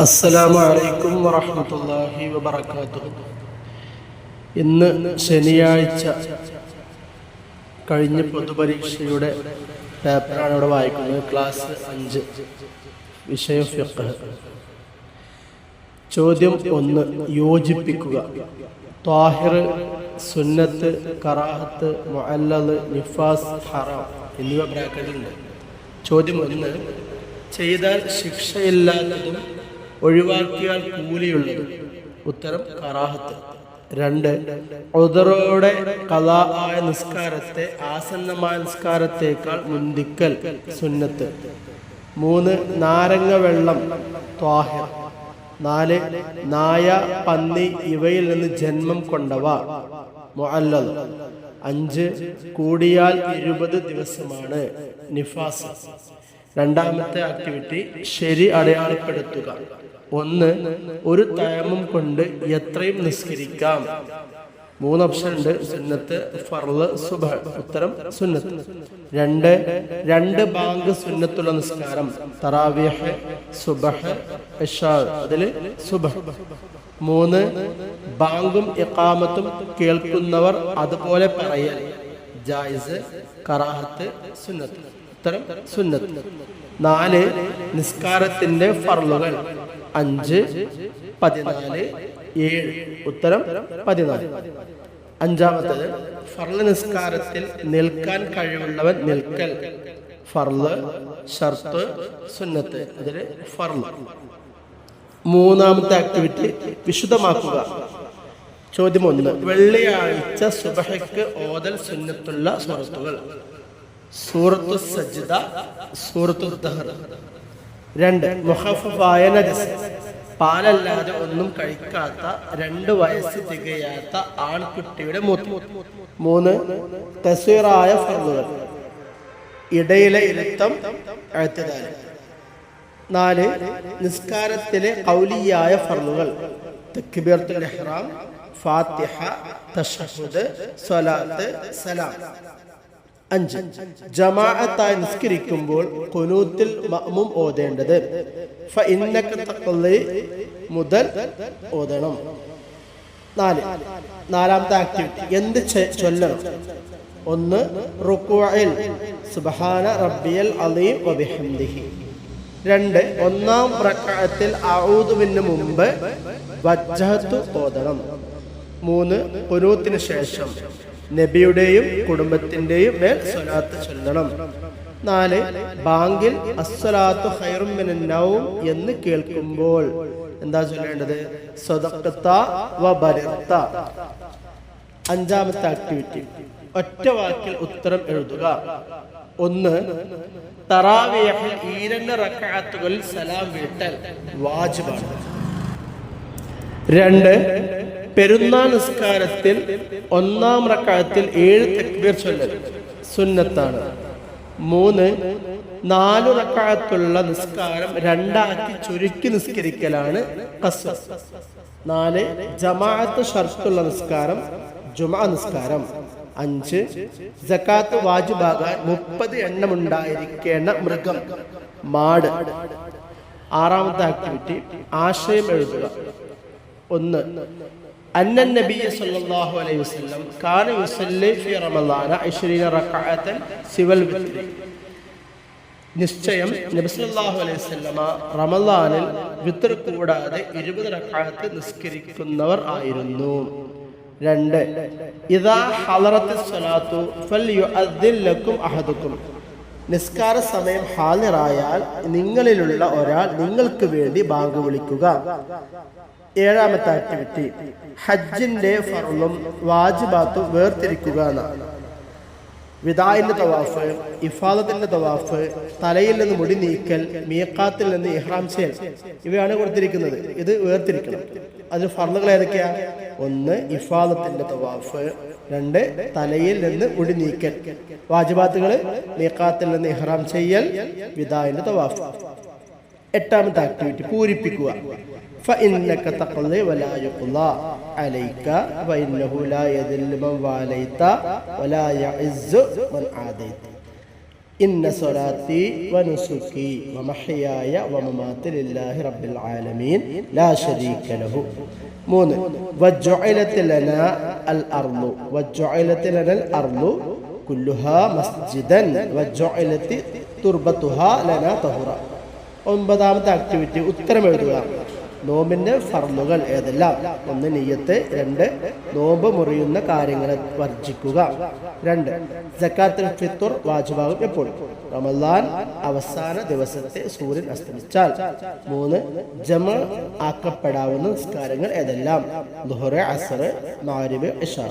അസ്സലാമു അലൈക്കും വറഹ്മത്തുള്ളാഹി വബറകാതുഹു. ഇന്ന് ശനിയാഴ്ച കഴിഞ്ഞ പൊതുപരീക്ഷയുടെ പേപ്പറാണ് ഇവിടെ വായിക്കുന്നത്. ക്ലാസ് 5, വിഷയം ഫിഖ്. ചോദ്യം 1, യോജിപ്പിക്കുക. ത്വാഹിർ, സുന്നത്ത്, കറാഹത്ത്, മുഅല്ലൽ, നിഫാസ്, ഹറാം എന്നിവ ബ്രാക്കറ്റിലുണ്ട്. ചോദ്യം 1, ചെയ്താൽ ശിക്ഷയില്ലാത്തതും ഒഴിവാക്കിയാൽ കൂലിയുള്ളതും. ഉത്തരം കറാഹത്ത്. 2, ഉദറോടെ ഖളാ ആയ നിസ്കാരത്തെ ആസന്നമായ നിസ്കാരത്തേക്കാൾ മുന്തിക്കൽ സുന്നത്ത്. 3, നാരങ്ങ വെള്ളം ത്വാഹിർ. 4, നായ, പന്നി ഇവയിൽ നിന്ന് ജന്മം കൊണ്ടവ മുഅല്ലൽ. 5, കൂടിയാൽ 20 ദിവസമാണ് നിഫാസ്. രണ്ടാമത്തെ ആക്ടിവിറ്റി ശരി അടയാളപ്പെടുത്തുക. 1, ഒരു തയമ്മം കൊണ്ട് എത്രയും നിസ്കരിക്കാം. 3 ഓപ്ഷൻ ഉണ്ട്. സുന്നത്ത്, ഫർള്, സുബ്ഹ്. ഉത്തരം സുന്നത്ത്. 2 ബാങ്ക് സുന്നത്തുള്ള നിസ്കാരം. തറാവീഹ്, സുബ്ഹ്, ഇശാ. അതിൽ സുബ്ഹ്. 3, ബാങ്കും ഇഖാമത്തും കേൾക്കുന്നവർ അതുപോലെ പറയൽ. ജായിസ്, കറാഹത്ത്, സുന്നത്ത്. ഉത്തരം സുന്നത്ത്. 4, നിസ്കാരത്തിന്റെ ഫർളുകൾ. 5, 14, 7. ഉത്തരം 14. അഞ്ചാമത്തത് ഫർള് നിസ്കാരത്തിൽ നിൽക്കാൻ കഴിവുള്ളവൻ നിൽക്കൽ. ഫർള്, ഷർത്ത്, സുന്നത്ത്. അതിൽ ഫർള്. 3ാമത്തെ ആക്ടിവിറ്റി വിശദമാക്കുക. ചോദ്യം 1, വെള്ളിയാഴ്ച സുബ്ഹിക്ക് ഓതൽ സുന്നത്തുള്ള സൂറത്തുകൾ. സൂറത്തു സജ്ദ, സൂറത്തു ദഹർ. 2, മുഖഫഫായ നജസ്. പാലല്ലാതെ ഒന്നും കഴിക്കാത്ത 2 വയസ്സ് തികയാത്ത ആൺകുട്ടിയുടെ മൂത്ത്. 3, തസ്വീറായ ഫർളുകൾ. ഇടയിലെ ഇരുത്തം, ഇഅ്തിദാൽ. 4, നിസ്കാരത്തിലെ ഖൗലിയായ ഫർളുകൾ. തക്ബീറത്തുൽ ഇഹ്റാം, ഫാത്തിഹ, തശഹുദ്, സ്വലാത്ത്, സലാം. 5, ജമാഅത്തായി നിസ്കരിക്കുമ്പോൾ ഖുനൂത്തിൽ മഅ്മൂം ഓതേണ്ടത്. ഫഇന്നക തഖ്ളി മുതൽ ഓതണം. 4, നാലാമത്തെ ആക്ടിവിറ്റി എന്ത് ചൊല്ലണം. 1, റുകൂഇൽ സുബ്ഹാന റബ്ബിയൽ അലീം വബിഹംദിഹി. 2, 1-ാം റക്അത്തിൽ അഊദുവിന് മുമ്പ് വജ്ജഹത്തു ഓതണം. 3, ഖുനൂത്തിന് ശേഷം നബിയുടെയും കുടുംബത്തിന്റെയും മേൽ സ്വലാത്ത് ചൊല്ലണം. 4, ബാങ്കിൽ അസ്സലാത്തു ഖൈറും മിനൻ നൗം എന്ന് കേൾക്കുമ്പോൾ എന്താ ചൊല്ലേണ്ടത്? സദഖത വ ബരത. 5ാമത്തെ ആക്ടിവിറ്റി ഒറ്റ വാക്കിൽ ഉത്തരം എഴുതുക. 1, തറാവീഹിൽ 2 റക്അത്തുകളിൽ സലാം വീട്ടൽ വാജിബാണ്. 2, പെരുന്നാൾ നിസ്കാരത്തിൽ 1-ാം റക്അത്തിൽ 7 തക്ബീർ ചൊല്ലൽ സുന്നത്താണ്. 3, 4 റക്അത്തുള്ള നിസ്കാരം 2ആക്കി ചുരുക്കി നിസ്കരിക്കലാണ് ഖസ്ർ. 4, ജമാഅത്ത് ഷർത്തുള്ള നിസ്കാരം ജുമുഅ നിസ്കാരം. 5, സകാത്ത് വാജിബാകാൻ 30 എണ്ണം ഉണ്ടായിരിക്കേണ്ട മൃഗം മാട്. 6ാമത്തെ ആക്ടിവിറ്റി ആശയം എഴുതുക. 1, അന്നൻ നബിയ സല്ലല്ലാഹു അലൈഹി വസല്ലം കാന യുസല്ലി ഫി റമളാന 20 റക്അത്തൻ സിവൽ വിത്രി. നിശ്ചയം നബി സല്ലല്ലാഹു അലൈഹി വസല്ലമ റമളാനിൽ വിത്ർ കൂടാതെ 20 റക്അത്ത് നിസ്കരിക്കുന്നവർ ആയിരുന്നു. 2, ഇദാ ഹളറത്തിസ് സ്വലാത്തു ഫൽയുഅദ്ദിൻ ലക്കും അഹദുക്കും. നിസ്കാര സമയം ഹാളിറായാൽ നിങ്ങളിലുള്ള ഒരാൾ നിങ്ങൾക്ക് വേണ്ടി ബാങ്ക് വിളിക്കുക. 7ാമത്തെ ആക്ടിവിറ്റി ഹജ്ജിന്റെ ഫർളും വാജിബാത്തും വേർതിരിക്കുക എന്നാണ്. വിദാഇന്റെ തവാഫ്, ഇഫാദത്തിന്റെ തവാഫ്, തലയിൽ നിന്ന് മുടി നീക്കൽ, മീഖാത്തിൽ നിന്ന് ഇഹ്റാം ചെയ്യൽ ഇവയാണ് കൊടുത്തിരിക്കുന്നത്. ഇത് വേർതിരിക്കണം. അതിൽ ഫർളുകൾ ഏതൊക്കെയാ? 1, ഇഫാദത്തിന്റെ തവാഫ്. 2, തലയിൽ നിന്ന് മുടി നീക്കൽ. വാജിബാത്തുകൾ മീഖാത്തിൽ നിന്ന് ഇഹ്റാം ചെയ്യൽ, വിദാഇന്റെ തവാഫ്. 8ാമത്തെ ആക്ടിവിറ്റി പൂരിപ്പിക്കുക. فإنك تقضي ولا يقضى عليك فإنه لا يذل من واليت ولا يعز من عاديت. ഇന്ന സ്വലാത്തി വനുസുക്കി വമഹ്യായ വമമാതി ലില്ലാഹി റബ്ബിൽ ആലമീൻ ലാ ശരീക ലഹു. 3 വജഉലത് ലനാ അൽ അർളു വജഉലത് ലനാ അൽ അർളു കുല്ലുഹാ മസ്ജിദൻ വജഉലത് തുർബതുഹാ ലനാ തഹുറ. 9ാമത്തെ ആക്ടിവിറ്റി ഉത്തരം എഴുതുക. നോമ്പിന്റെ ഫർളുകൾ ഏതെല്ലാം? 1 നിയ്യത്ത്, 2 നോമ്പ് മുറിയുന്ന കാര്യങ്ങളെ വർജിക്കുക, 2 സക്കാത്തുൽ ഫിത്ർ വാജിബാകും എപ്പോൾ? റമളാൻ അവസാന ദിവസത്തെ സൂര്യൻ അസ്തമിച്ചാൽ, 3 ജമഅ ആക്കപ്പെടാവുന്ന നിസ്കാരങ്ങൾ ഏതെല്ലാം? ളുഹ്ർ, അസ്ർ, മഗ്രിബ്, ഇശാ.